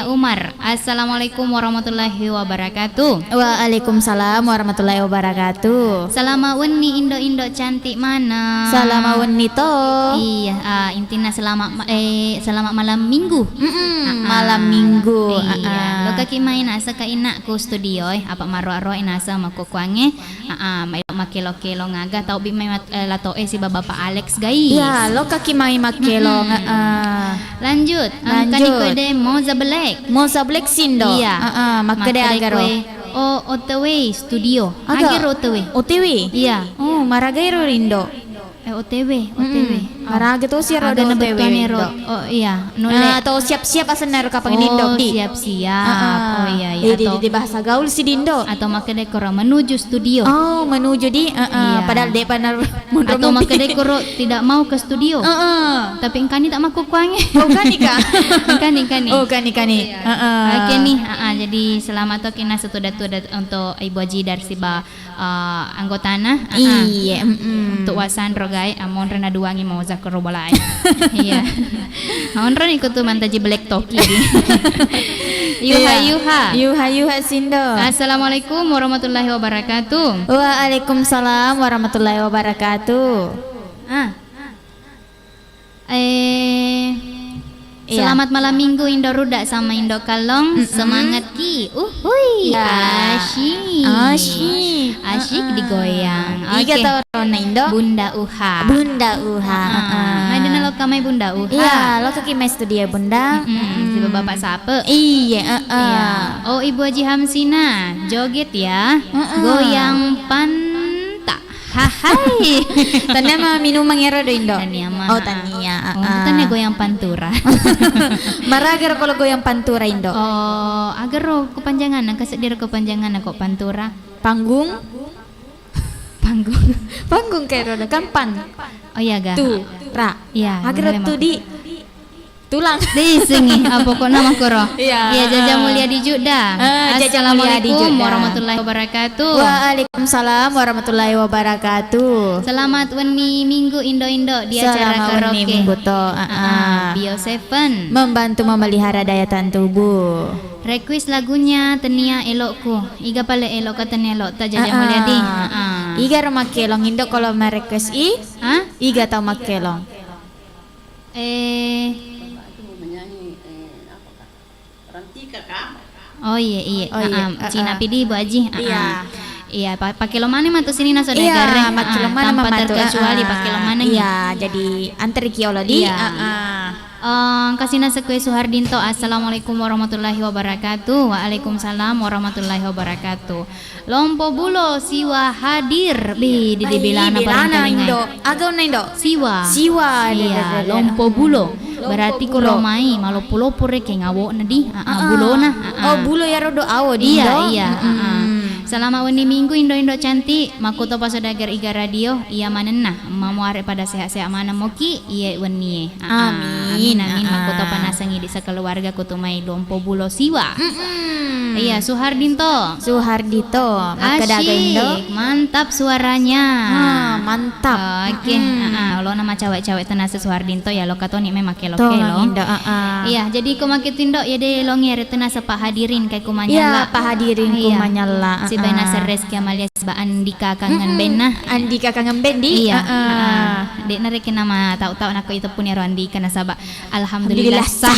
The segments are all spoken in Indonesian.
Kak Umar. Assalamualaikum warahmatullahi wabarakatuh. Waalaikumsalam warahmatullahi wabarakatuh. Selama wenni Indo cantik mana? Selama wenni to. Iya, intinya selamat malam Minggu. Malam Minggu. Iya, lo kaki main asa ka inak ku studio apa maro inasa mako kuange. Makelo ngaga tau bi may lato si bapak Alex guys. Ya, lo kaki mai makelo. Lanjut. Kani ko de Moza Black Sindo. Iya. Makade agaro. OTW studio. Agir OTW. OTW. Iya. Oh, maragairo rindo. OTW. Maraga to si rodo Ada OTW. nebetuan oh iya. Nule. Atau siap-siap asan naro kapang dindo. Siap-siap. Oh iya. Di bahasa gaul si dindo. Atau makade koro menuju studio. Oh, menuju di. Padahal dia panar. Atau makade koro tidak mau ke studio. Tapi engkani tak maku kuange. Oh, kani ka. Kani. Oh, kani. Oke nih, jadi selamat to kina setuda-tuda untuk Ibu Haji dari siba anggotana. Iya. Untuk wasan rogai amon rena duangi mau zakro bolai. Iya. Amon ren ikut tu mantaji black toki di. Yuha Sindo. Assalamualaikum warahmatullahi wabarakatuh. Waalaikumsalam warahmatullahi wabarakatuh. Selamat malam Minggu Indo Rudak sama Indo Kalong. Semangat ki. Asyik digoyang. Oke. Rona Indo. Bunda Uha. Madina lo kamay Bunda Uha. Iya, lo ke Kimai Studio Bunda. Si bapak sape. Iya. Oh, Ibu Haji Hamsina, joget ya. Goyang panta. Hai. Tania mah minuman ngero do Indo. Tania mah. Oh, Tania. Tania goyang pantura. Maragar kalau goyang pantura Indo. Oh, agar ro kepanjangan kasedir kepanjangan kok pantura. Panggung kayak roda kan pan. Oh iya ga. Tu, ra. Iya. Agar tu di tulang. Di sini apa kok nama koro? Iya. Jaja mulia di Juda. Assalamualaikum warahmatullahi wabarakatuh. Waalaikumsalam warahmatullahi wabarakatuh. Selamat wenni Minggu Indo di acara karaoke. Wenni Minggu to. Bio 7 membantu memelihara daya tahan tubuh. Request lagunya Tenia Elokku. Iga pale elok ka Tenia Elok ta Jaja mulia di. Iga ramakelong Indo kalau merequest iga tau makelong. Oh iya. Cina pidi Bu Haji. Iya, pakai lo mana matu sini naso Iya, pakai lo mana tanpa terkecuali pakai lo mana. Iya, jadi antri kiolo di. Kasina sekue Suhardinto. Assalamualaikum warahmatullahi wabarakatuh. Waalaikumsalam warahmatullahi wabarakatuh. Lompo bulo siwa hadir di bilana Indo. Agaw na Indo. Siwa. Iya, lompo bulo. Berarti kalau mai malo pulo pure ke ngawo na di. Bulo na. Oh, bulo ya rodo awo di Indo. Iya. Selama wenni Minggu Indo cantik makuto pasodagar iga radio iya manenah mamuare pada sehat-sehat mana moki iya wenni. Amin makuto panasangi di sekeluarga kutumai lompo bulo siwa. Iya Suhardito makadaga Indo. Mantap suaranya. Mantap. Oke. Lo nama cewek-cewek tenase Suhardito ya lo katoni memang kelo. Iya jadi kumakitindo ya de lo ngere tenase Pak Hadirin kayak kumanyala. Iya Pak Hadirin kumanyala. Si Bena Seres Amalia Sba Andika kangen Bena. Andika kangen Bendi. Iya. Dek narekin nama tahu-tahu aku itu punya Andika nasaba. Alhamdulillah sah.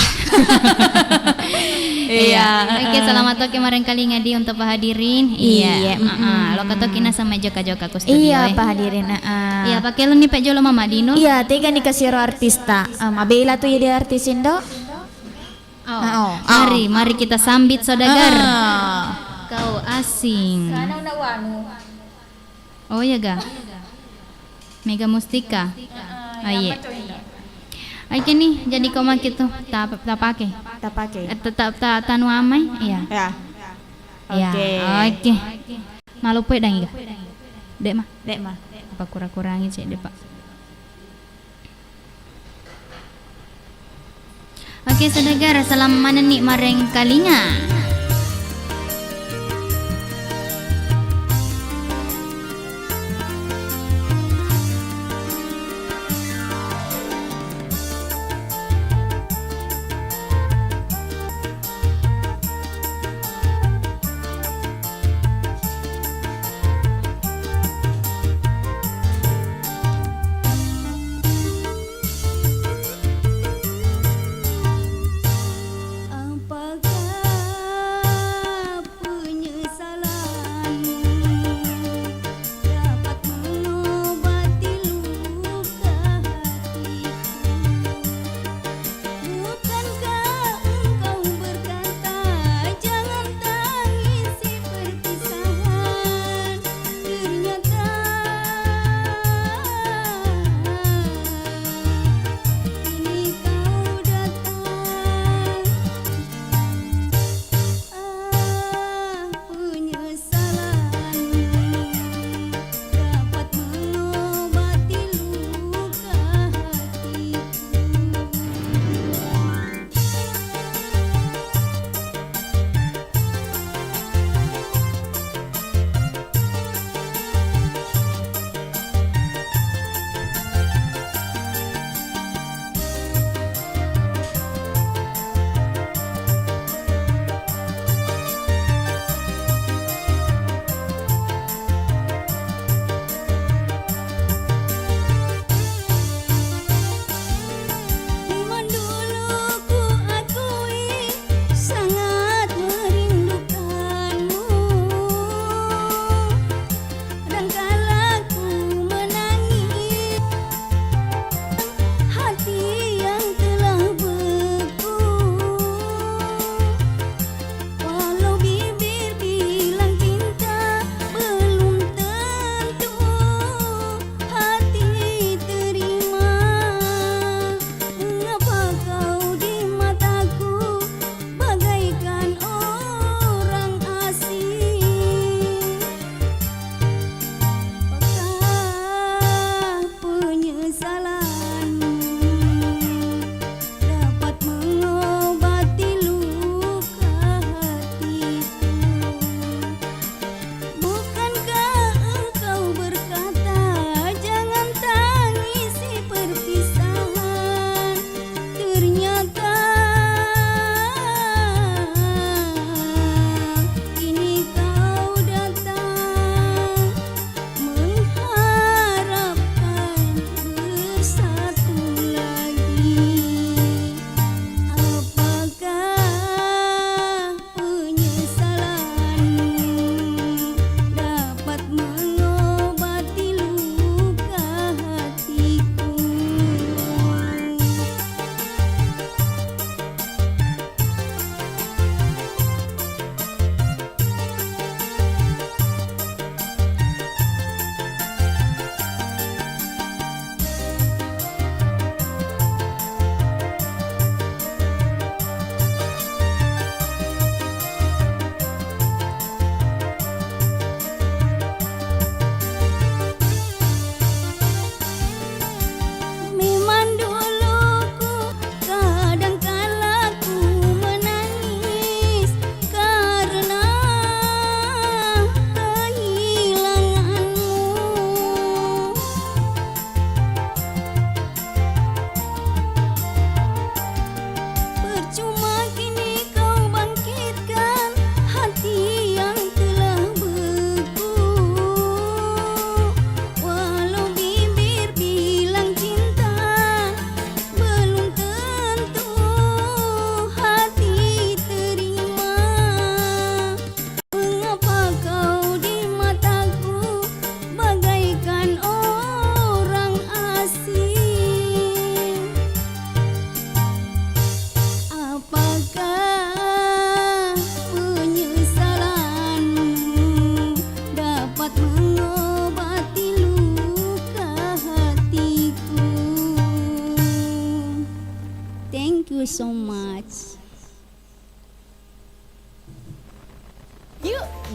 Iya. Oke selamat oke kemarin kali ngadi untuk Pak Hadirin. Iya. Lo kata kina sama joka-joka ku studio. Iya Pak Hadirin. Iya pakai lo nih Pak Jolo Mama Dino. Iya tega nih kasih artista. Mabela tuh jadi artis Indo. Mari kita sambit saudagar. Kau asing. Oh ya ga. Mega Mustika. Iya. Oke nih, jadi kau makin tuh tak pakai. Tetap tanu amai, iya. Oke. Malu pe dang iga. Dek mah. Apa kurang-kurangi cek deh Pak. Oke, saudagar, salam mana nih mareng kalinga.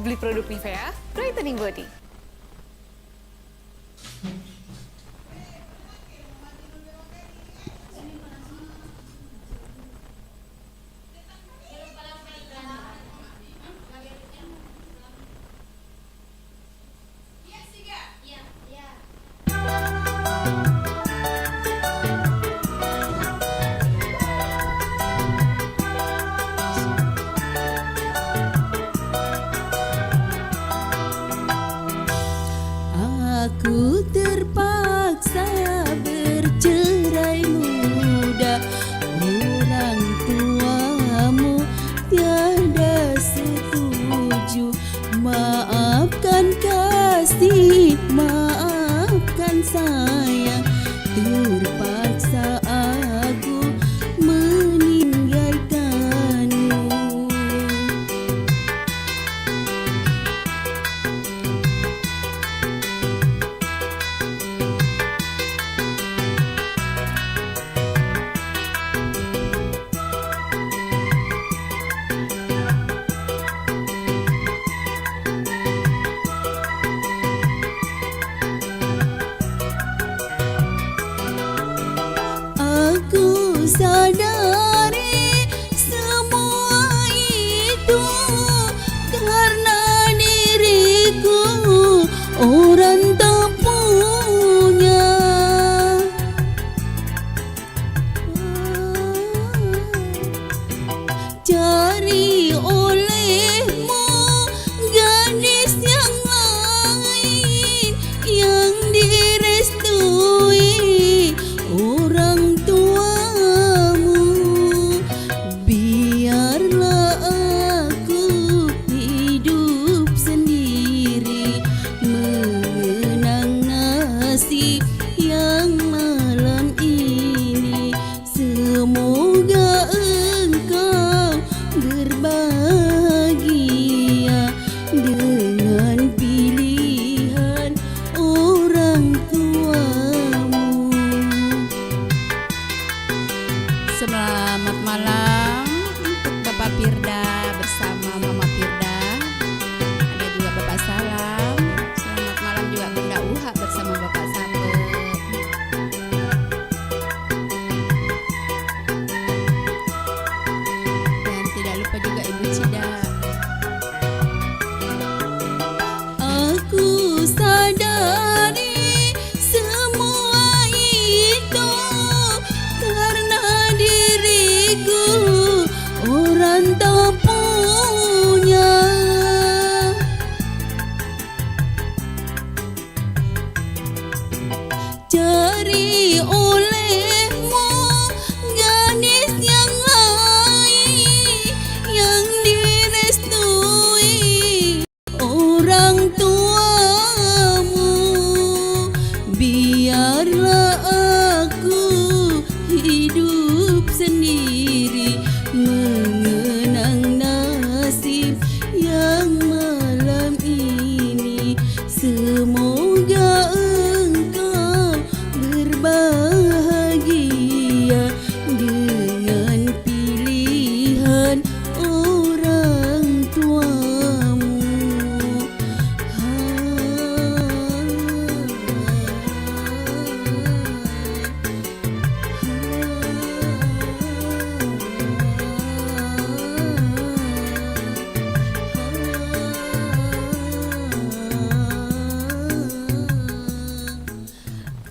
beli produk Nivea Brightening Body. Aku terpaksa bercerai muda, orang tuamu tiada setuju. Maafkan kasih, maafkan sayang, terpaksa aku meninggalkanmu. Aku sadari semua itu karena diriku orang tak punya. Cari olehmu gadis yang lain yang direstui orang tuamu. Biarlah aku hidup sendiri mengenang nasib yang malam ini. Semoga engkau berbahagia dengan pilihan orang tuamu. Selamat malam untuk Bapak Firda bersama Mama Firda. Ada juga Bapak Salam. Selamat malam juga Bunda Uha bersama Bapak Sape. Dan tidak lupa juga Ibu Cida. Aku sadari semua itu karena diriku orang tak punya. Cari olehmu gadis yang lain yang direstui orang tuamu. Biarlah aku hidup sendiri mengenang nasib yang malam ini. Semoga engkau berbahagia dengan pilihan orang tuamu.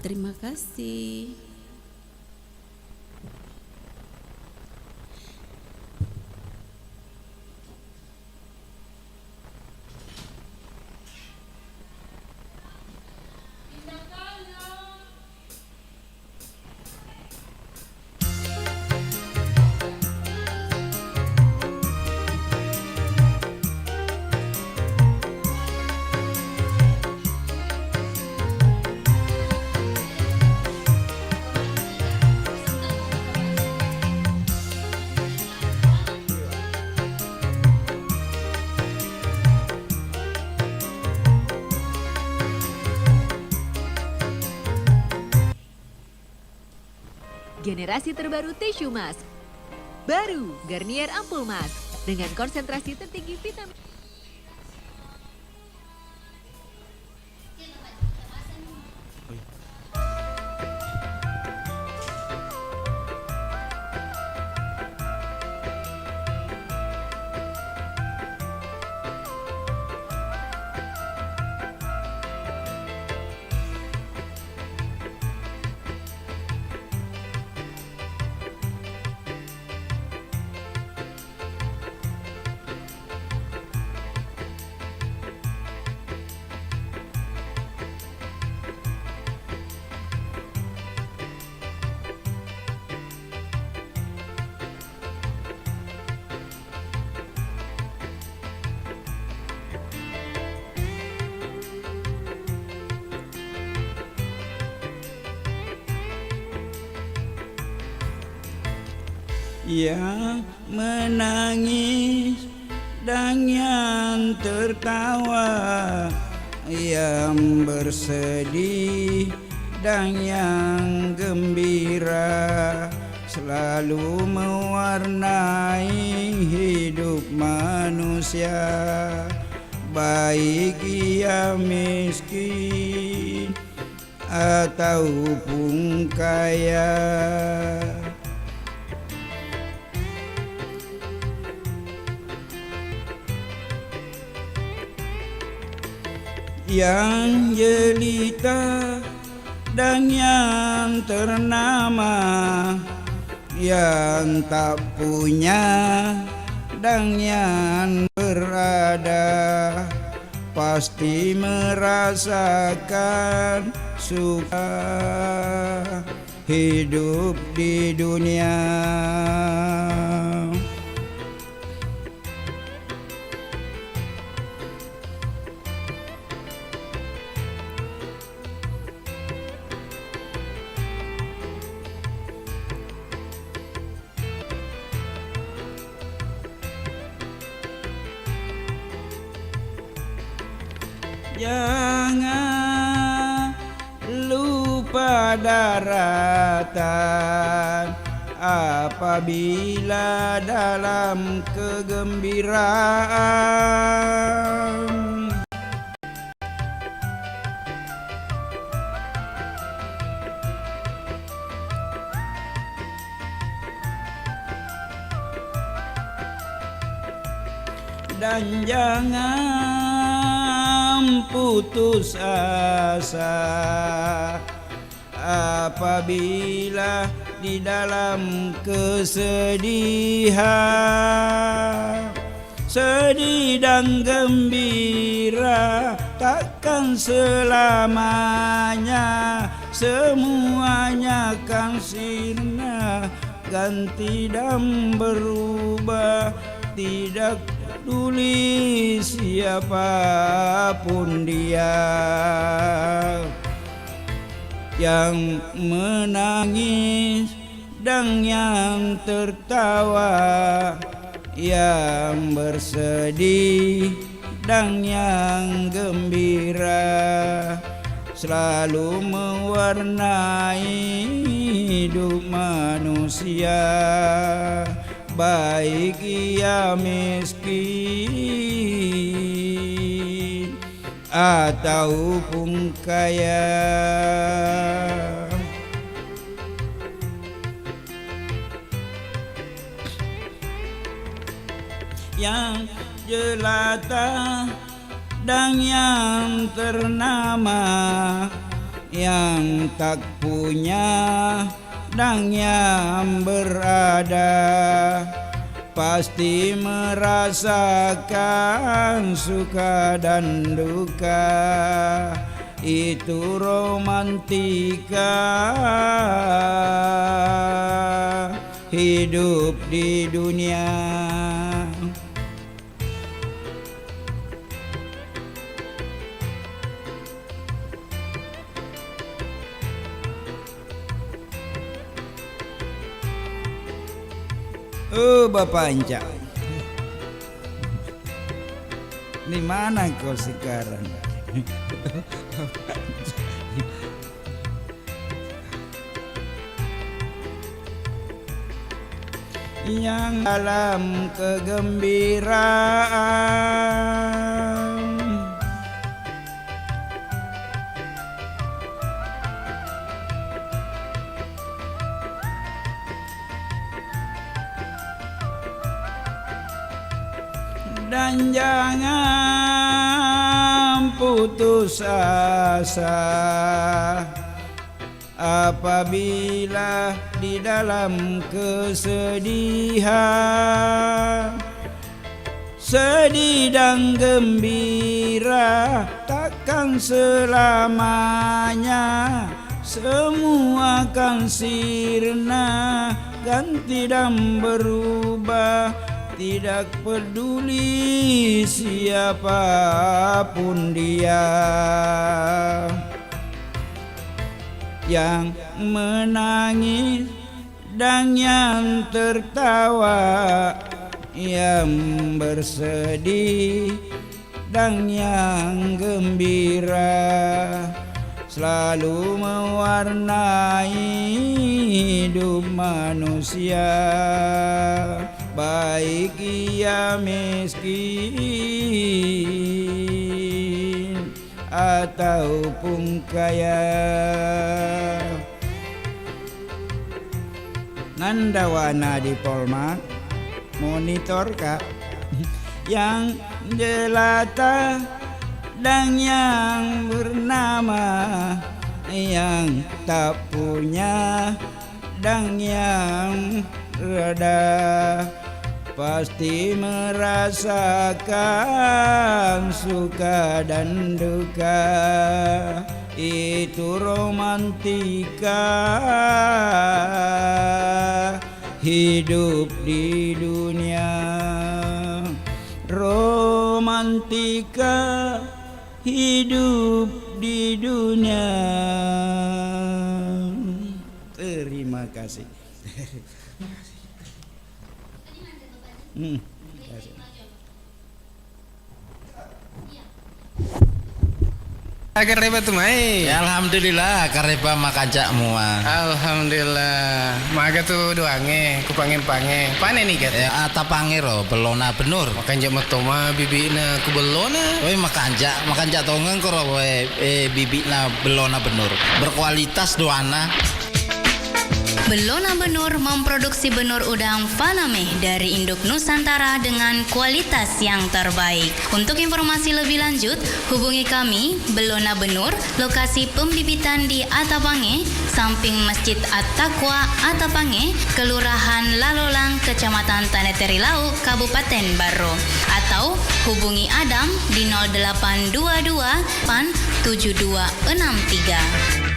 Terima kasih. Generasi terbaru Tissue Mask. Baru Garnier Ampul Mask dengan konsentrasi tertinggi vitamin. yang menangis dan yang tertawa, yang bersedih dan yang gembira, selalu mewarnai hidup manusia, baik ia miskin ataupun kaya. Yang jelita dan yang ternama, yang tak punya dan yang berada, pasti merasakan suka hidup di dunia. Jangan lupa daratan apabila dalam kegembiraan. Dan jangan putus asa apabila di dalam kesedihan. Sedih dan gembira takkan selamanya, semuanya kan sirna, ganti dan berubah, tidak peduli siapapun dia. Yang menangis dan yang tertawa, yang bersedih dan yang gembira, selalu mewarnai hidup manusia, baik ia miskin ataupun kaya. Yang jelata dan yang ternama, yang tak punya dan yang berada, pasti merasakan suka dan duka. Itu romantika hidup di dunia. Oh Bapak Anca, di mana kau sekarang? Yang dalam kegembiraan, dan jangan putus asa apabila di dalam kesedihan. Sedih dan gembira takkan selamanya, semua kan sirna, ganti dan berubah, tidak peduli siapapun dia. Yang menangis dan yang tertawa, yang bersedih dan yang gembira, selalu mewarnai hidup manusia, baik ia miskin ataupun kaya. Nandawana di Polmark monitor kak yang jelata dan yang bernama, yang tak punya dan yang reda, pasti merasakan suka dan duka. Itu romantika hidup di dunia, romantika hidup di dunia. Terima kasih. Kareba tu mai. Ya, alhamdulillah kareba makajak mua. Alhamdulillah. Maga tu doange, ku pange. Pane ni kat. Ya atapange ro belona benur. Makanjak matoma bibina ku belona. Oi makanjak tongen ko ro bibina belona benur. Berkualitas doana. Belona Benur memproduksi benur udang Faname dari induk Nusantara dengan kualitas yang terbaik. Untuk informasi lebih lanjut, hubungi kami Belona Benur, lokasi pembibitan di Atapange, samping Masjid At-Taqwa Atapange, Kelurahan Lalolang, Kecamatan Taneteri Lau, Kabupaten Baro. Atau hubungi Adam di 0822 7263.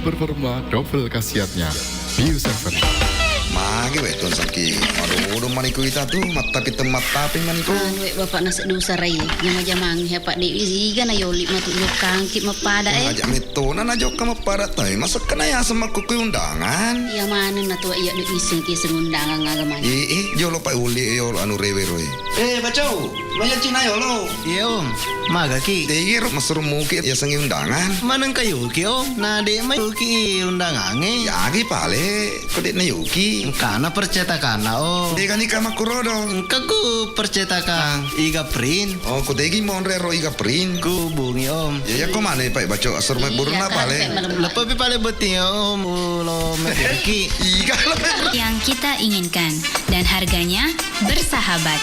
Performa double khasiatnya Bio7. Magi we tuan saki. Aduh, udah maniku kita tuh mata kita mata tapi maniku. We bapak nasi dosa rai. Jama-jamang ya Pak Dewi iga na yoli matu yokang kit mapada Ajak meto na najok ka mapada tay. Masa kena ya sama kuku undangan. Ya mana na tua iya duit iseng kiseng undangan ngagaman. Jo lo pa uli yo anu rewe roy. Bacau, maya Cina yo lo. Iya om, maga ki. Degi ro masur mukit ya sengi undangan. Manang kayu ki om, na de mai ki undangange. Ya gi pale, kodit na yuki. Kana percetakan om. Dega ni kama kurodo. Kaku percetakan iga print. Oh, kodegi monre ro iga print. Ku bungi om. Ya ko mana pa baco asur mek burna pale. Lepo pi pale beti om ulo meki. Iga lo. Yang kita inginkan dan harganya bersahabat.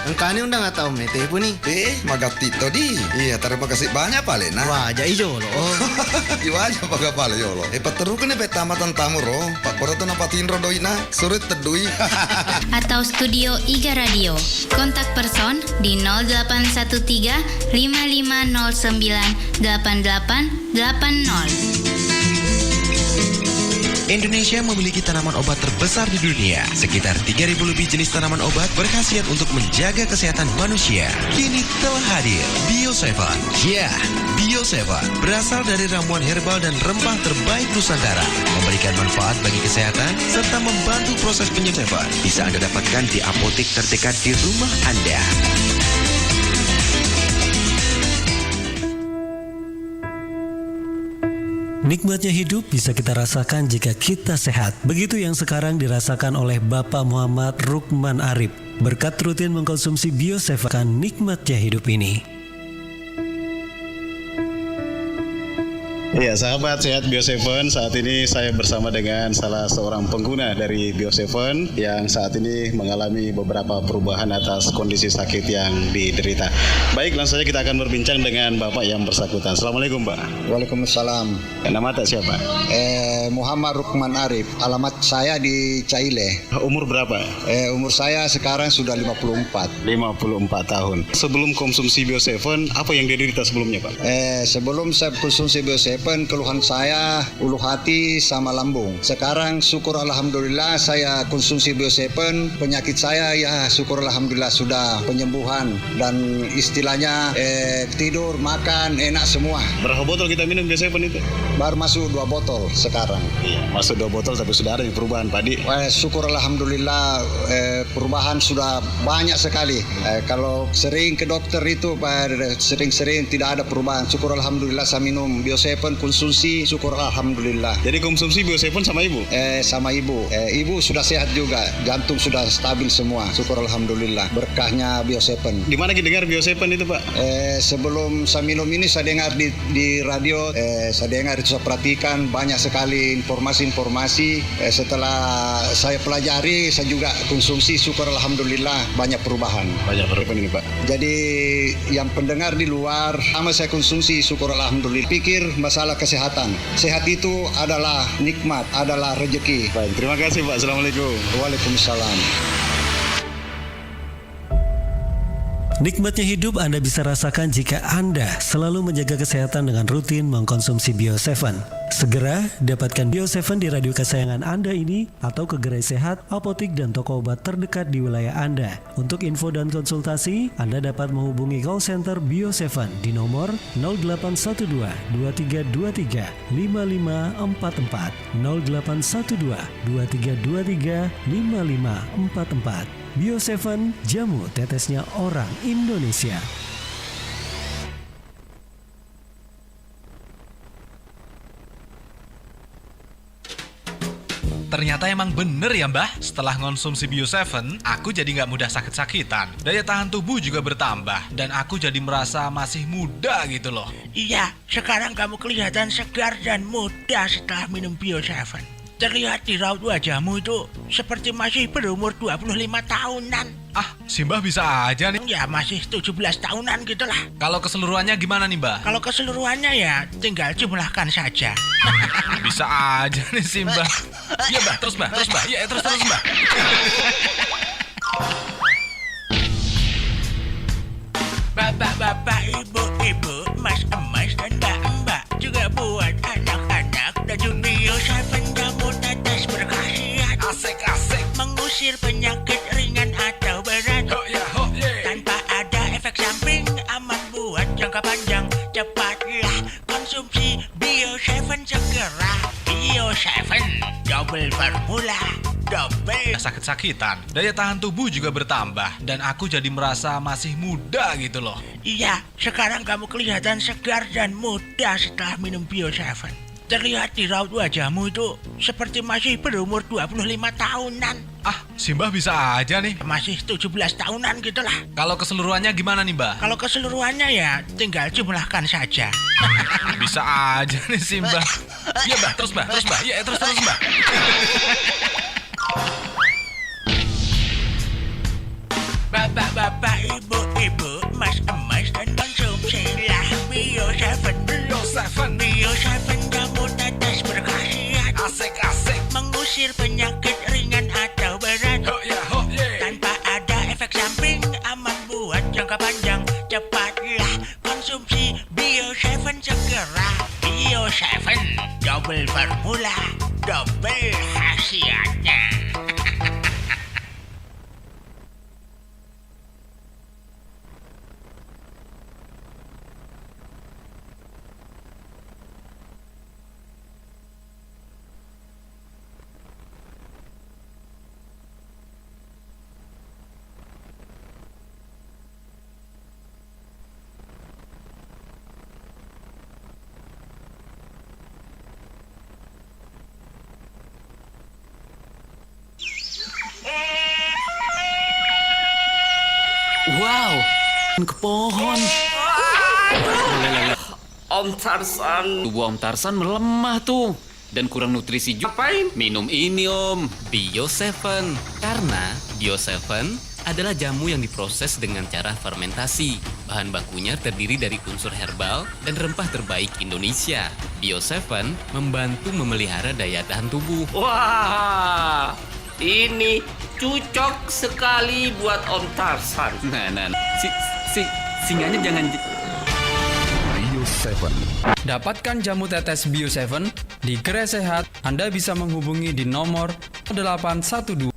Engkau ini udah nggak tahu mete pun nih. Magatito di. Iya, terima kasih banyak pale nah. Wah, jadi jolo. Iwaja paga pale yolo. Paterukan pe tamatan tamu ro. Pak Poro tuh napatin ro doina. Surit tedui. Atau studio Iga Radio. Kontak person di 0813 5509 8880. Indonesia memiliki tanaman obat terbesar di dunia. Sekitar 3.000 lebih jenis tanaman obat berkhasiat untuk menjaga kesehatan manusia. Kini telah hadir Bio7. Ya, Bio7 berasal dari ramuan herbal dan rempah terbaik Nusantara. Memberikan manfaat bagi kesehatan serta membantu proses penyembuhan. Bisa Anda dapatkan di apotek terdekat di rumah Anda. Nikmatnya hidup bisa kita rasakan jika kita sehat. Begitu yang sekarang dirasakan oleh Bapak Muhammad Rukman Arif. Berkat rutin mengkonsumsi Bio7, nikmatnya hidup ini. Ya, sahabat sehat Bio7, saat ini saya bersama dengan salah seorang pengguna dari Bio7 yang saat ini mengalami beberapa perubahan atas kondisi sakit yang diderita. Baik, langsung saja kita akan berbincang dengan Bapak yang bersangkutan. Assalamualaikum, Pak. Waalaikumsalam. Nama tak siapa? Muhammad Rukman Arif. Alamat saya di Caile. Umur berapa? Umur saya sekarang sudah 54. 54 tahun. Sebelum konsumsi Bio7, apa yang diderita sebelumnya, Pak? Sebelum saya konsumsi Bio7, keluhan saya ulu hati sama lambung. Sekarang syukur alhamdulillah saya konsumsi Bio7, penyakit saya ya syukur alhamdulillah sudah penyembuhan dan istilahnya tidur, makan enak semua. Berapa botol kita minum Bio7 itu? Baru masuk 2 botol sekarang. Iya, masuk 2 botol tapi sudah ada perubahan, Pak Di. Syukur alhamdulillah perubahan sudah banyak sekali. Kalau sering ke dokter itu Pak, sering-sering tidak ada perubahan. Syukur alhamdulillah saya minum Bio7 konsumsi, syukur alhamdulillah. Jadi konsumsi Bio7 sama ibu? Sama ibu. Ibu sudah sehat juga, jantung sudah stabil semua. Syukur alhamdulillah. Berkahnya Bio7. Di mana kita dengar Bio7 itu, Pak? Sebelum saya minum ini saya dengar di radio, saya dengar itu saya perhatikan banyak sekali informasi-informasi. Setelah saya pelajari, saya juga konsumsi, syukur alhamdulillah banyak perubahan. Banyak perubahan ini, Pak. Jadi yang pendengar di luar, sama saya konsumsi, syukur alhamdulillah. Pikir masalah kesehatan. Sehat itu adalah nikmat, adalah rezeki. Baik, terima kasih Pak. Assalamualaikum. Waalaikumsalam. Nikmatnya hidup Anda bisa rasakan jika Anda selalu menjaga kesehatan dengan rutin mengkonsumsi Bio7. Segera dapatkan Bio7 di radio kesayangan Anda ini atau ke gerai sehat, apotik, dan toko obat terdekat di wilayah Anda. Untuk info dan konsultasi, Anda dapat menghubungi call center Bio7 di nomor 0812 2323 5544 0812 2323 5544. Bio7, jamu tetesnya orang Indonesia. Ternyata emang bener ya Mbah, setelah ngonsumsi Bio7, aku jadi nggak mudah sakit-sakitan. Daya tahan tubuh juga bertambah, dan aku jadi merasa masih muda gitu loh. Iya, sekarang kamu kelihatan segar dan muda setelah minum Bio7. Terlihat di raut wajahmu itu seperti masih berumur 25 tahunan. Ah, si Mbah bisa aja nih. Ya, masih 17 tahunan gitulah. Kalau keseluruhannya gimana nih Mbah? Kalau keseluruhannya ya tinggal jumlahkan saja. Bisa aja nih si Mbah. Iya Mbah, terus Mbah. Iya, terus Mbah. Bapak-bapak, ibu-ibu, mas-emas, dan mbak-mbak juga buat anak-anak dan Bio7 jamu tetes berkhasiat. Asik. Mengusir penyakit ringan atau berat. Tanpa ada efek samping, aman buat jangka panjang. Cepatlah konsumsi Bio7 segera. Bio7 double formula. Sakit-sakitan, daya tahan tubuh juga bertambah, dan aku jadi merasa masih muda gitu loh. Iya, sekarang kamu kelihatan segar dan muda setelah minum Bio7. Terlihat di raut wajahmu itu seperti masih berumur 25 tahunan. Ah, si Mbah bisa aja nih. Masih 17 tahunan gitulah. Kalau keseluruhannya gimana nih Mbah? Kalau keseluruhannya ya tinggal jumlahkan saja. Bisa aja nih si Mbah. Iya Mbah, terus Mbah. Iya, terus Mbah. Bapak-bapak, Ibu-ibu, mas-emas dan konsumsilah Bio 7. Bio 7 jamu tetes berkhasiat. Asik-asik. Mengusir penyakit ringan atau berat. Tanpa ada efek samping, aman buat jangka panjang. Cepatlah konsumsi Bio 7 segera. Bio 7, double formula, double khasiatnya. Wow, ke pohon. Om Tarsan. Tubuh Om Tarsan melemah tuh. Dan kurang nutrisi juga. Ngapain? Minum ini Om, Bio 7. Karena Bio 7 adalah jamu yang diproses dengan cara fermentasi. Bahan bakunya terdiri dari unsur herbal dan rempah terbaik Indonesia. Bio 7 membantu memelihara daya tahan tubuh. Wah, ini cocok sekali buat Om Tarsan. Nah. Singanya jangan... Bio 7. Dapatkan jamu tetes Bio 7 di Gerai Sehat. Anda bisa menghubungi di nomor 812.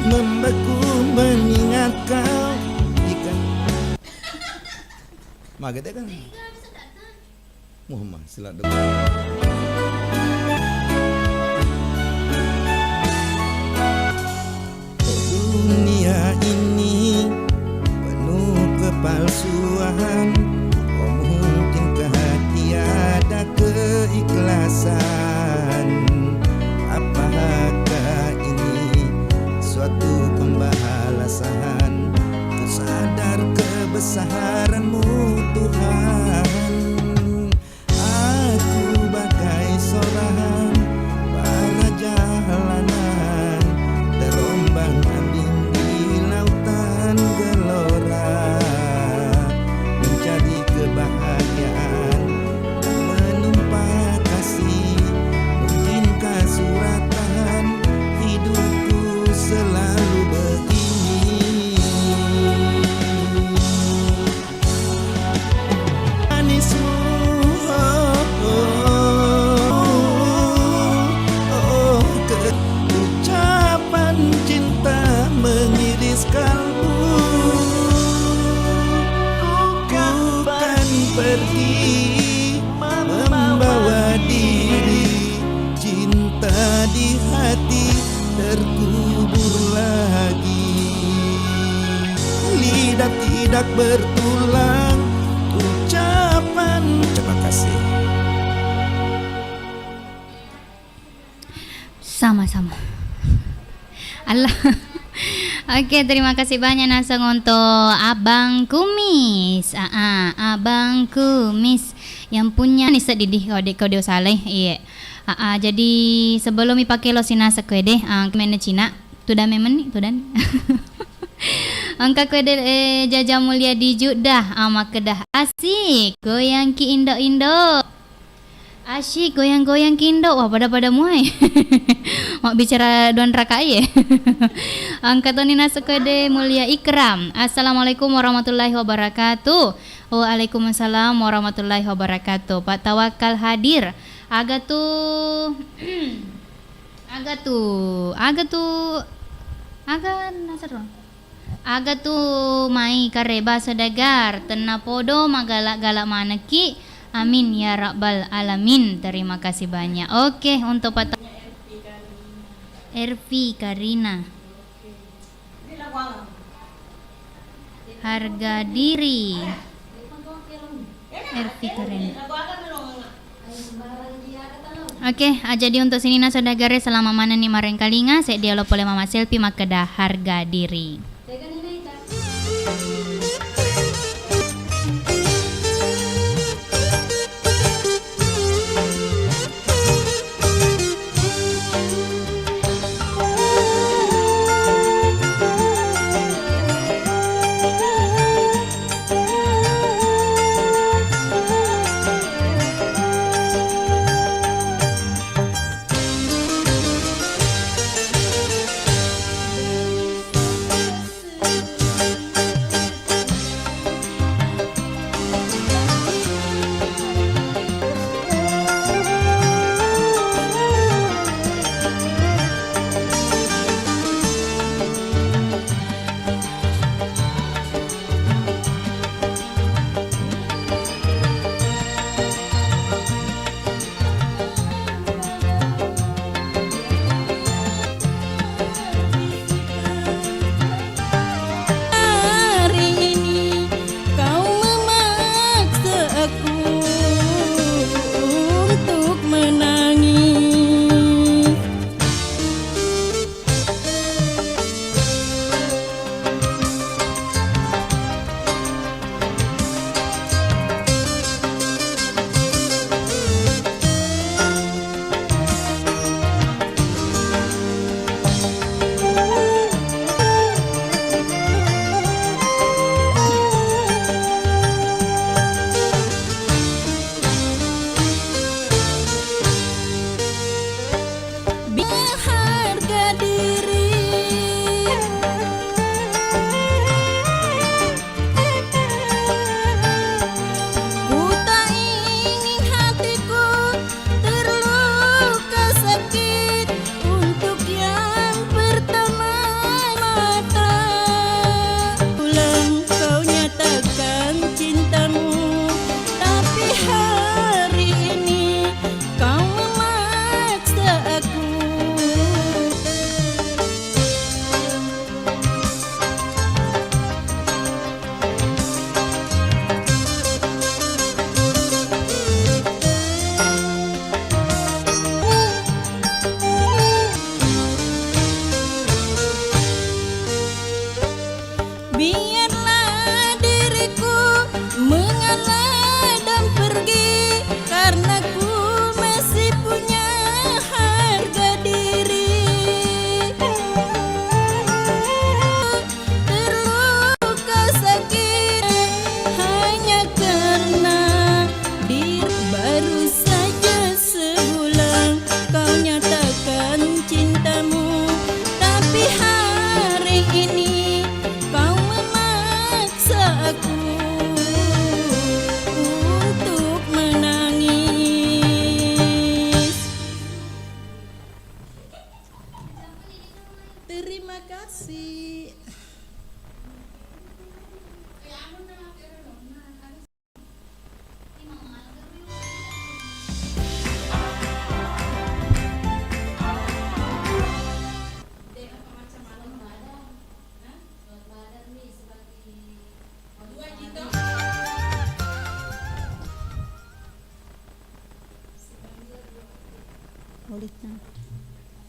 membeku mengingat kau jika Magetnya kan Muhammad silat dunia ini penuh kepalsuan. Oh mungkinkah tiada keikhlasan? Apakah ini suatu pembalasan? Ku sadar kebesaran-Mu Tuhan. Aku bagai seorang para jalanan terombang-ambing di lautan gelora, mencari kebahagiaan dan menumpah kasih. Mungkinkah suratan hidupku selalu begini? Manismu ucapan cinta mengiris kalbu. Ku kan pergi membawa diri, cinta di hati terkubur lagi. Lidah tidak bertulang, ucapan terima kasih. Sama-sama. Allah. Oke, terima kasih banyak Naseng untuk Abang Kumis. Abang Kumis yang punya nih sedidih kode saleh. Iya. Jadi sebelum dipakai lo sinasa kode kemana Cina? Tudan memen tudan. Angka kode Jajah Mulia di Judah ama kedah asik goyang ki Indo. Asyik goyang-goyang kindo. Wah pada muai. Mau bicara Don Raka ya. Angkatonina sekode Mulia Ikram. Assalamualaikum warahmatullahi wabarakatuh. Waalaikumsalam warahmatullahi wabarakatuh. Pak Tawakal hadir. Aga tuh mai kareba sedagar tenapodo magalak-galak maneki. Amin ya rabbal alamin. Terima kasih banyak. Oke, untuk Pak Ervi Karina. Harga diri. Ervi Karina. Oke, jadi untuk sini na saudara selama mana nih mareng kalinga saya dialog oleh Mama Selfie makedah harga diri.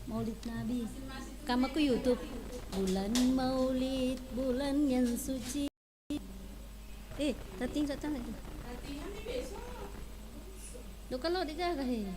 Maulid Nabi. Kamu ke YouTube. Bulan Maulid, bulan yang suci. Tating tak tahu lagi. Lo kalau dijaga he.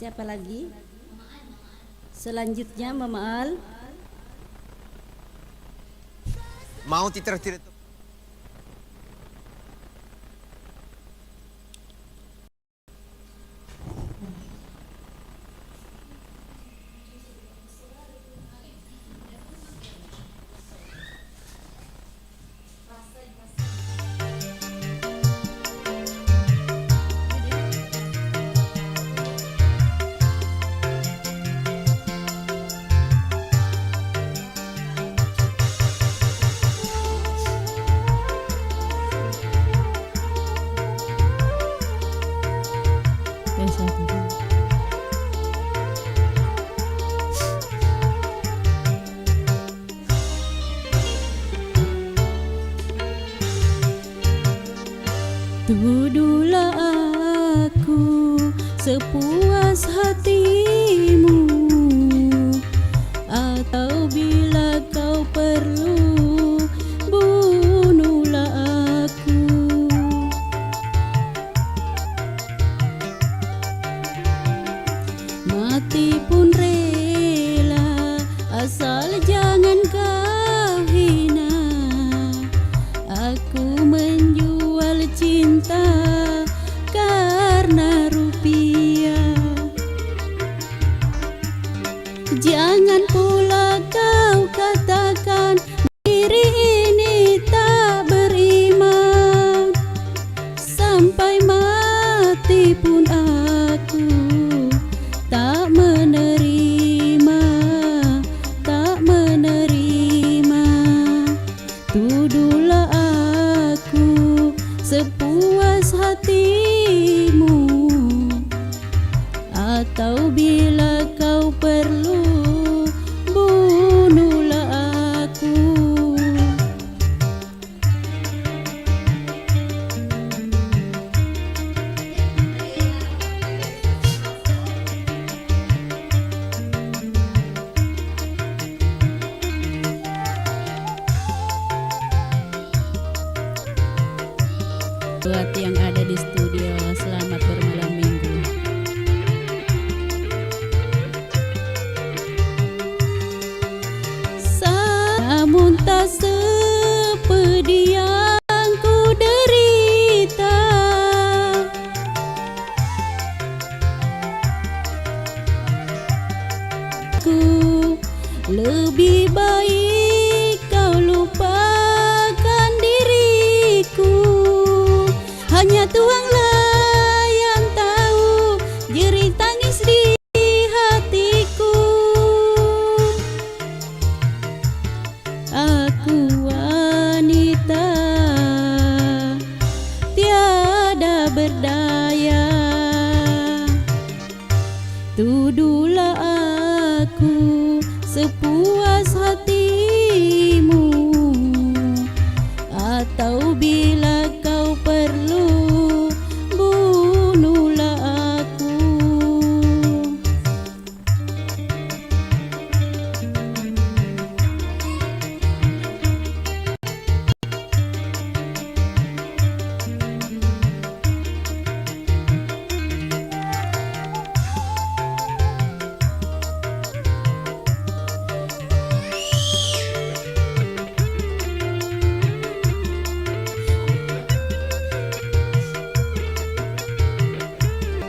Siapa lagi? Selanjutnya Mama Al. Mau titira-tira Tuduhlah aku sepuas hatimu, atau bila kau perlu bunuhlah aku. Mati pun rela asal jangan kau hina. Aku menjual cinta karena rupiah. Jangan pula kau katakan diri ini tak beriman. Sampai mati pun aku tak menerima, tak menerima. Tuduhlah aku sepuas hatimu, atau bila kau perlu bunuhlah aku. Buat yang ada di studio, selamat bermalam minggu. Namun tak sepedi yang ku derita, ku lebih baik kau lupakan diriku. Hanya Tuhanlah yang tahu jerih tangis di hatiku. Aku wanita tiada berdaya. Tuduhlah aku sepuas hatimu, atau bila kau perlu bunuhlah aku.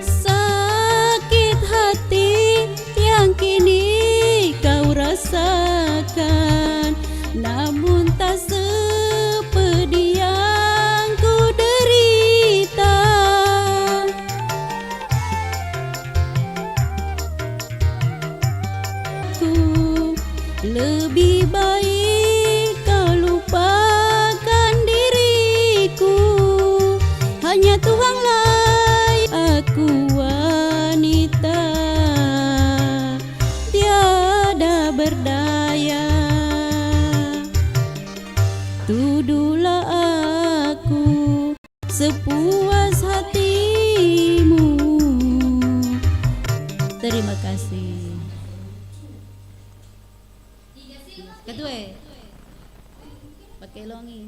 Sakit hati yang kini kau rasakan, namun tak sepedi yang ku derita. Ku lebih baik kau lupakan diriku. Hanya Tuhanlah. Aku wanita tiada berdaya. Tuduhlah aku sepuas hatimu. Terima kasih. Kedua pakai longi.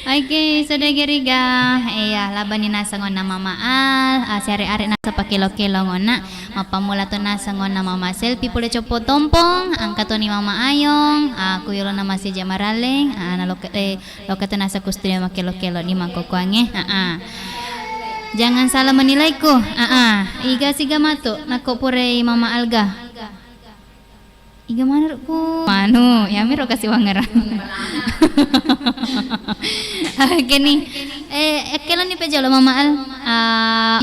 Oke, sudah geriga. Iya, laban ni nasa ngona mama al, sehari-hari nasa pakilo-kilo ngona. Mapamula to nasa ngona mama selfie pula copo tompong, angkat to ni mama ayong, aku yolo nama si Jamaraleng, na loka to nasa kustudio makilo-kilo ni mangkokuange. Jangan salah menilaiku. Iga siga matu, nako pure mama alga. Iga mana ko? Manu, ya miro kasih wangeran. Gini, kailan ni pejalo mama al.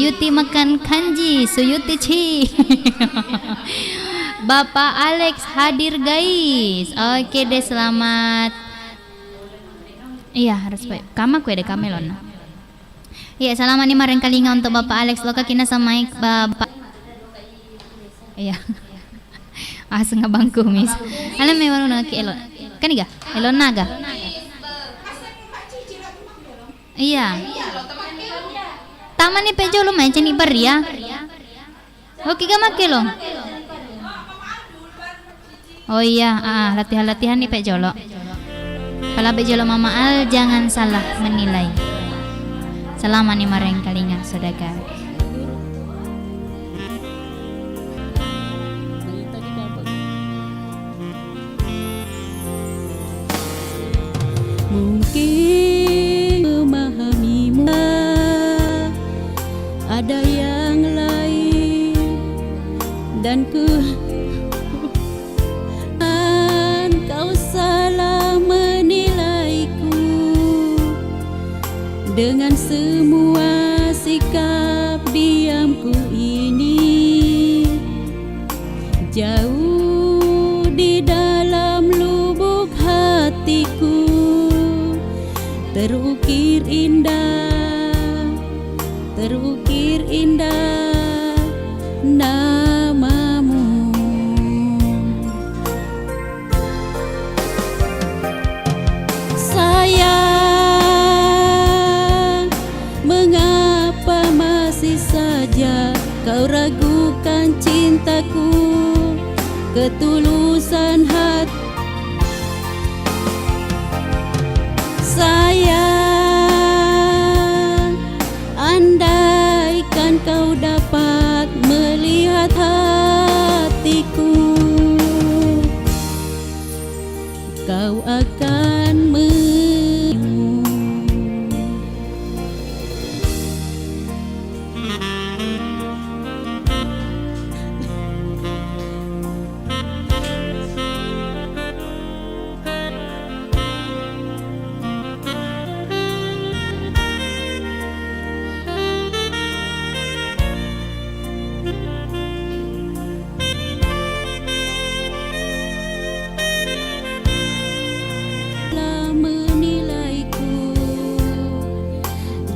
Yuti makan kanji, suyuti chi. Bapak Alex hadir guys. Oke deh, selamat. Iya harus baik. Kama kue deh kamelon. Iya, selamat nih mareng kalinga untuk Bapak Alex. Loka kina sama Bapak. Iya. Asa nga bangku mis. Alam may wala na ki Elon. Kaniga? Elon naga. Iya. Taman ni pejo lo main ceni paria. Oke gamake lo. Oh iya, latihan-latihan nih pejo lo. Kalau pejo lo Mama Al jangan salah menilai. Selama nih mareng kalinga saudagar. Mungkin memahamimu ada yang lain dan kau salah menilaiku dengan semua sikap diamku ini jauh di dalam lubuk hatiku. Terukir indah namamu. Sayang, mengapa masih saja kau ragukan cintaku, ketulusan hati. Sayang, andaikan kau dapat melihat hatiku, kau akan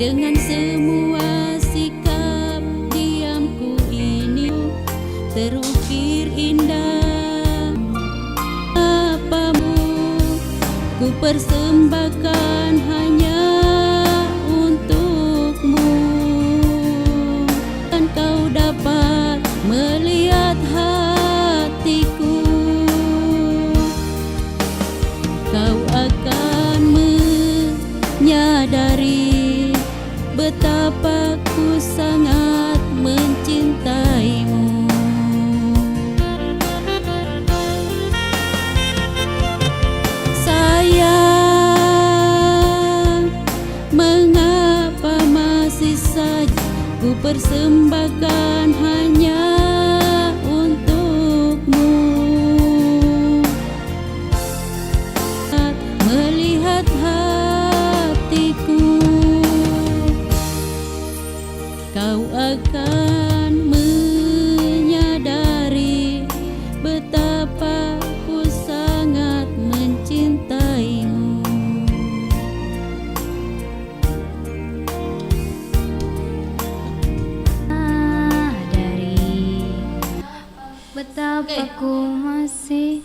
dengan semua sikap diamku ini terukir indah. Apamu ku persembahkan hanya untukmu, dan kau dapat melihat hatiku, kau akan menyadari betapa ku sangat mencintaimu. Sayang, mengapa masih saja ku persembahkan hanya untukmu, melihat hatiku, kau akan menyadari betapa ku sangat mencintaimu. Dari betapa ku masih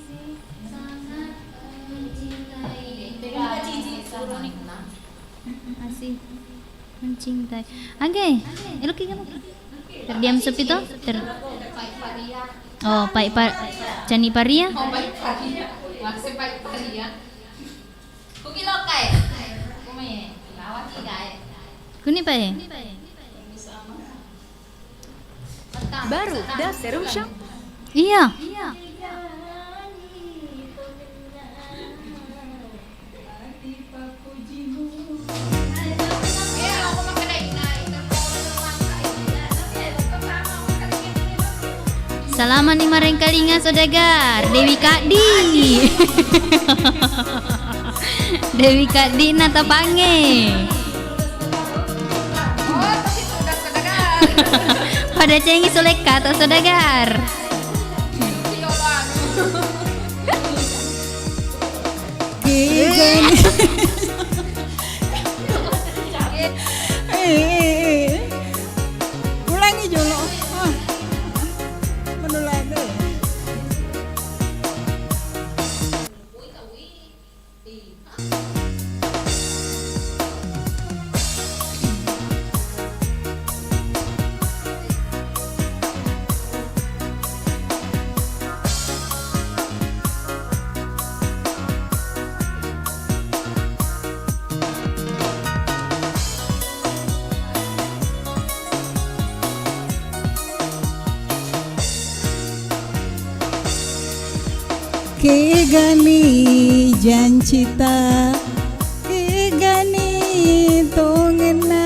mencintai. Oke, elok kan? Terdiam sepi toh? Oh, pai cani paria. Maksud pai paria. Kuki lokai. Kume, lawati gae. Kuni pai. Baru dah serum syam. Iya. Salaman ni mareng kalinga saudagar Dewi Kadi. Dewi Kadi nata pange. Pada cengi soleka atau saudagar. Ulangi dulu. Kegani jancita kegani tongena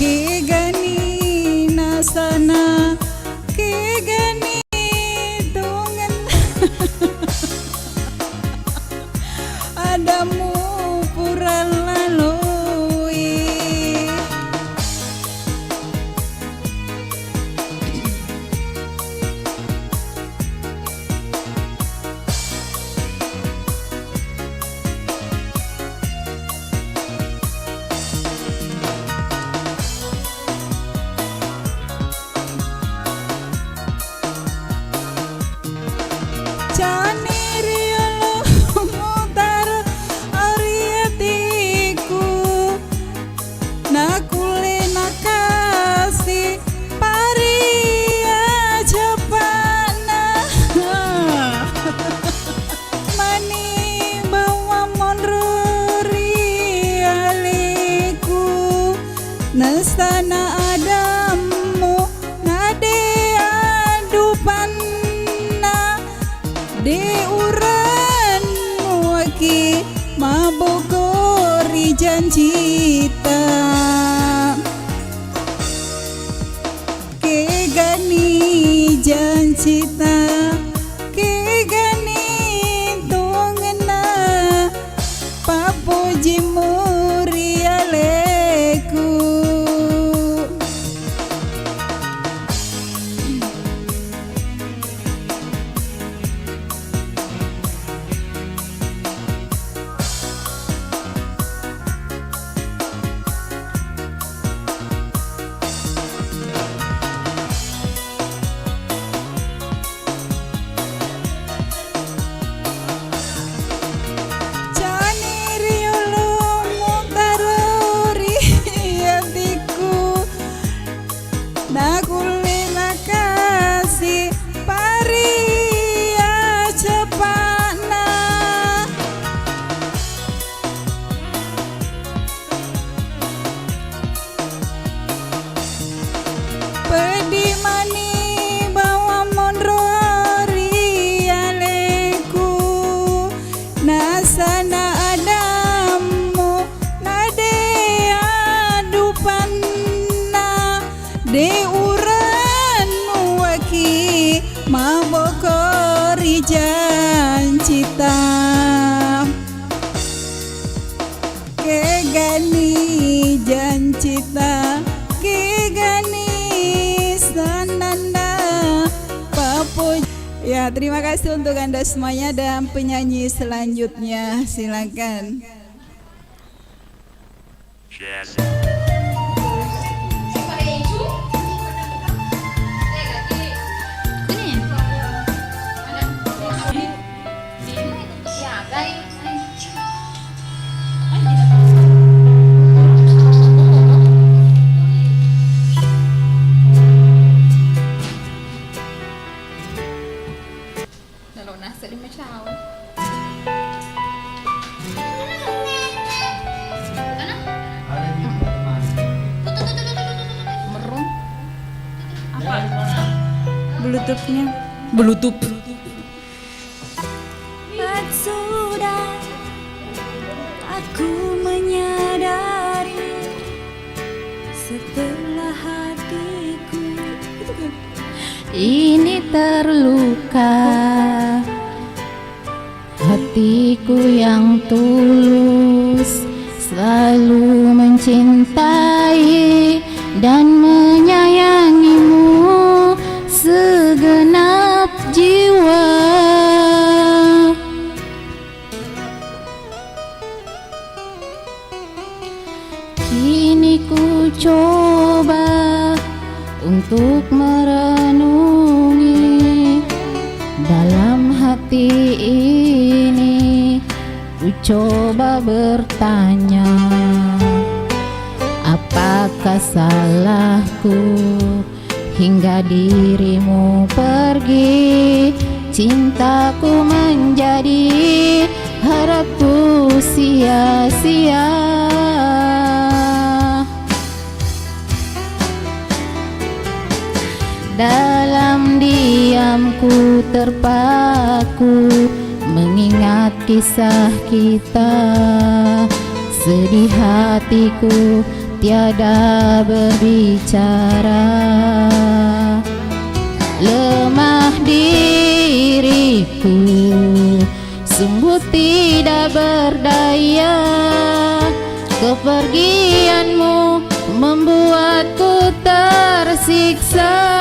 Kegani nasana kegani dongen adamu pura lalui Nastana adamu nade adupanna de uran waki mabogori jancita kegani jancita kegani tongena papuji murialeku Nakulina kasih paria cepana pedi mani bawa mondrori aleku nasana adamu nade adupanna de mabokori jancita kegani jancita kegani sananda papu. Ya, terima kasih untuk Anda semuanya dan penyanyi selanjutnya silakan. Bluetooth. Sudah aku menyadari setelah ini terluka, hatiku yang tulus selalu mencintai dan menyayangimu segenap jiwa. Kini ku coba untuk merenungi dalam hati ini, ku coba bertanya, apakah salahku hingga dirimu pergi, cintaku menjadi harapku sia-sia. Dalam diamku terpaku mengingat kisah kita, sedih hatiku tiada berbicara. Lemah diriku sungguh tidak berdaya, kepergianmu membuatku tersiksa.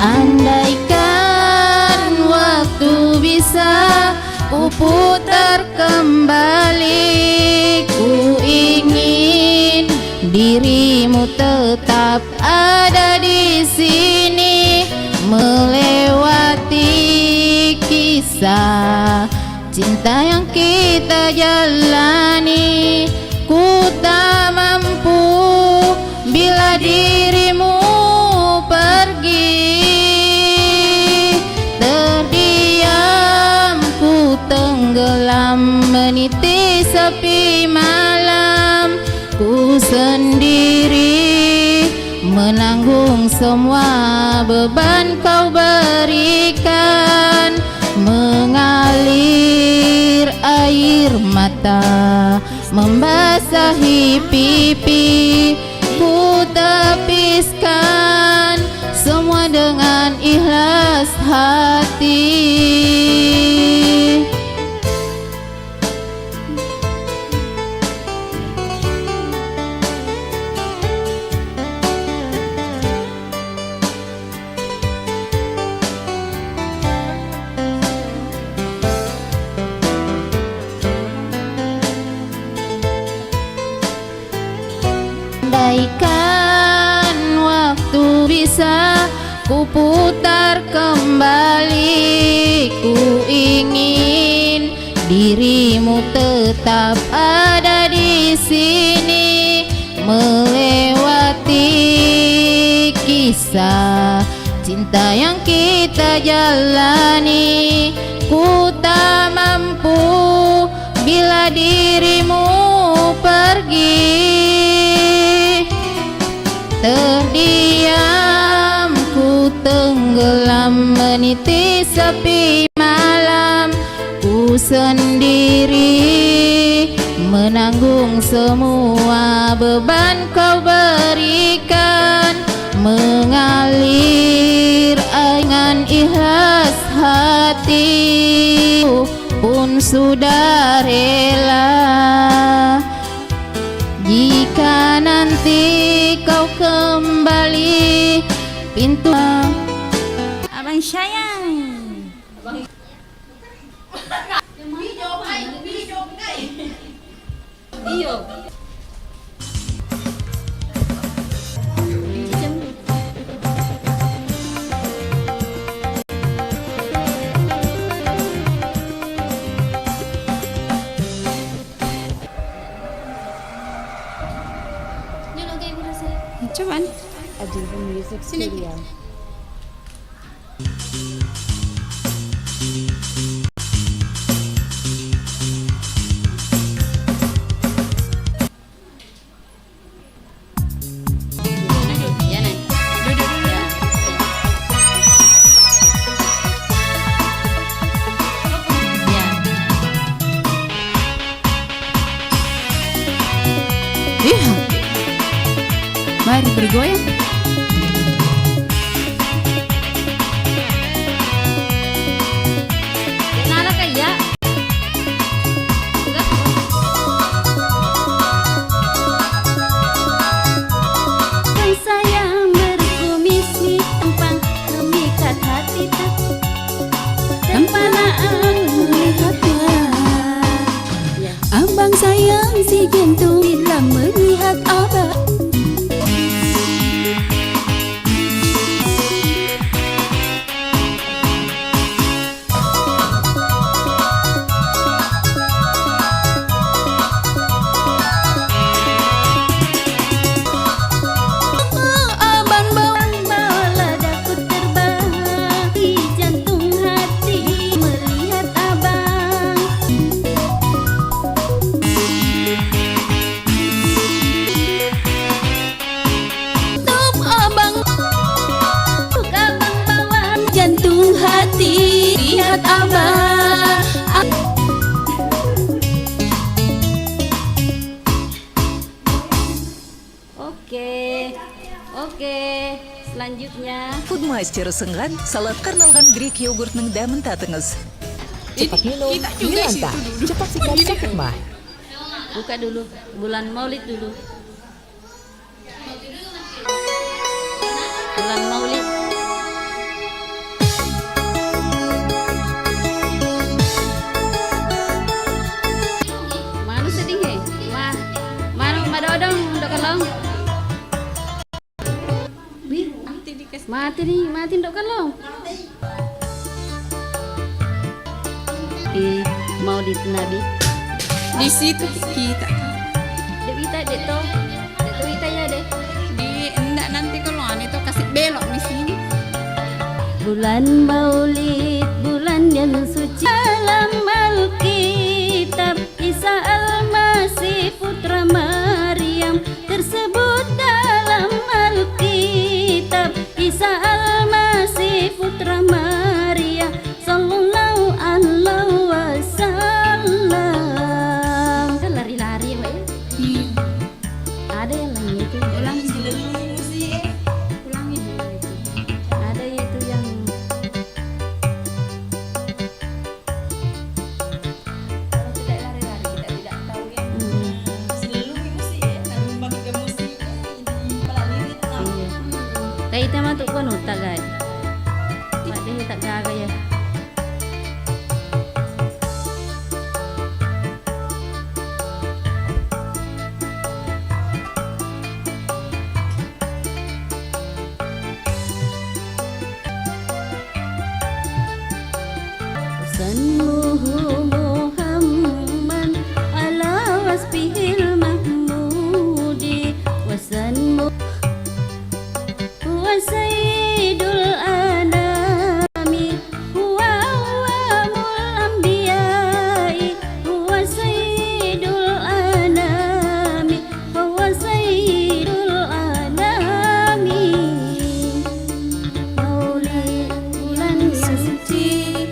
Andaikan waktu bisa ku putar kembali, ku ingin dirimu tetap ada di sini, melewati kisah cinta yang kita jalani. Ku tak mampu bila dirimu pergi, terdiam ku tenggelam meniti sepi malam. Ku sendiri menanggung semua beban kau berikan, mengalir air mata membasahi pipi. Ku tepiskan semua dengan ikhlas hati. Andaikan waktu bisa ku putar kembali, ku ingin dirimu tetap ada di sini, melewati kisah cinta yang kita jalani. Ku tak mampu bila dirimu pergi, terdiam ku tenggelam meniti sepi malam. Ku sendiri menanggung semua beban kau berikan, mengalir dengan ikhlas hati. Pun sudah rela jika nanti kau kembali pintu. Abang sayang. Iyo. Cuman Ajilvan Music Studio. Iya. Mari bergoyang. Kenala kaya? Kan sayang berkomisi Tempang memikat hati Tempanaan melihatnya Abang sayang si jantung Bila melihat abang lihat abang. Oke, selanjutnya Foodmaster senggan salad karnalhan Greek yogurt neng damen tatenges. Cepat minum, Milanta. Cepat sikat sakit mah. buka dulu, bulan Maulid dulu. Bulan Maulid. Mana sedih he? Mana madodong dok kalong. Mati dok kalong. Di Maulid Nabi. Di situ kita. Dek to kita ya deh. Di enggak nanti kalau itu kasih belok di sini. Bulan Maulid, bulan yang suci dalam Alkitab, Isa Al-Masih putra Maryam tersebut dalam Alkitab, Isa Al-Masih putra Maryam sallallahu alaihi wasallam. Kan lari-lari ya, Pak ya? Iya. Ada yang lain itu. Ulangi dulu sih. Ulangi dulu itu. Ada itu yang kalau tidak lari-lari kita tidak tahu ya. Selalu musik ya, kalau pakai ke musik ini pelalirin tahu. Iya. Kayak itu mah tuh konuta guys. Mak dia tak jaga ya. Sanmuhu Muhammad ala wasbihil mahmudi wasanmu huwa sayyidul anami huwa awwamul anbiya'i huwa sayyidul anami huwa sayyidul anami. Maulid bulan suci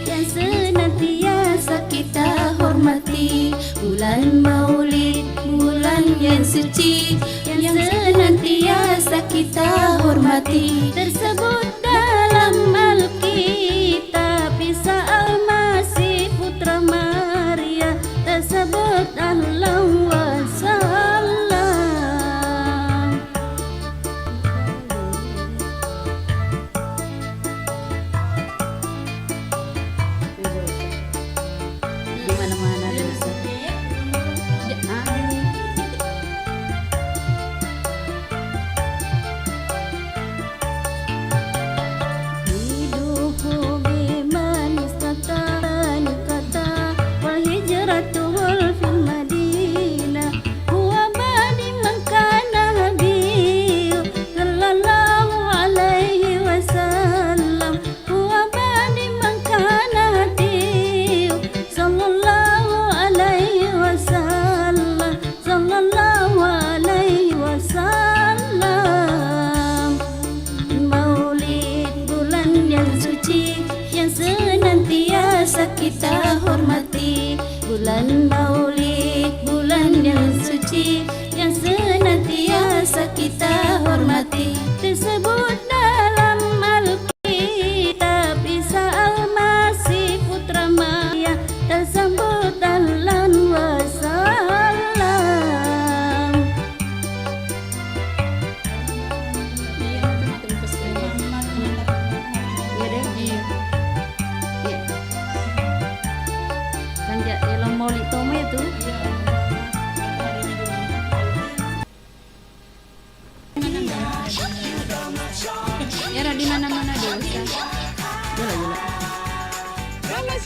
yang senantiasa kita hormati, bulan Maulid bulan yang suci yang senantiasa kita hormati, tersebut dalam Alkitab Isa Al-Masih putra Maria tersebut alaihi wasallam. Di mana-mana dosa.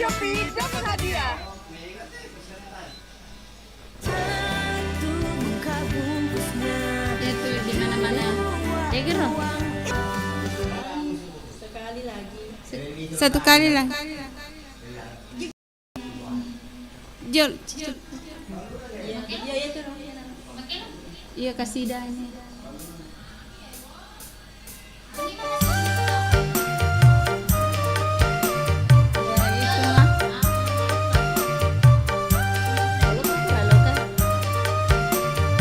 Shopee dapat hadiah. Itu di mana-mana. Deger loh. Satu kali lah. Jol. Iya kasih danya.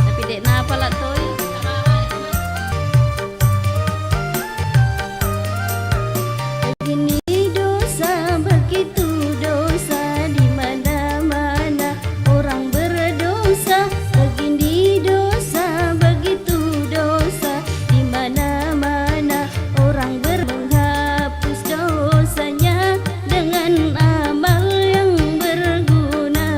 Tapi dek napa lah toy? Begini dosa, begitu dosa, di mana-mana orang berdosa. Begini dosa, begitu dosa, di mana-mana orang menghapus dosanya dengan amal yang berguna.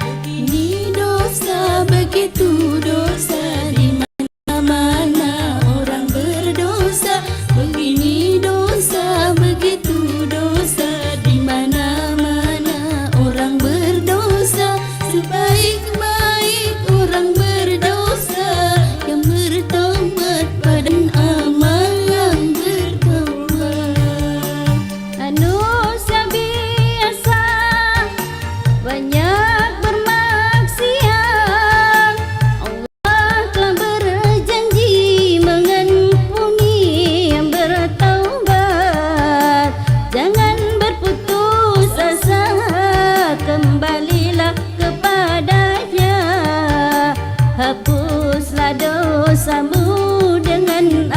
Begini dosa, begitu dosa, di mana-mana orang berdosa. Begini dosa, begitu dosa, di mana-mana orang berdosa. Sebaik-baik orang berdosa yang bertobat pada amal yang bertobat. Manusia biasa banyak bermaksiat. Allah telah berjanji mengampuni yang bertaubat. Jangan berputus asa, kembalilah kepadanya. Hapuslah dosamu dengan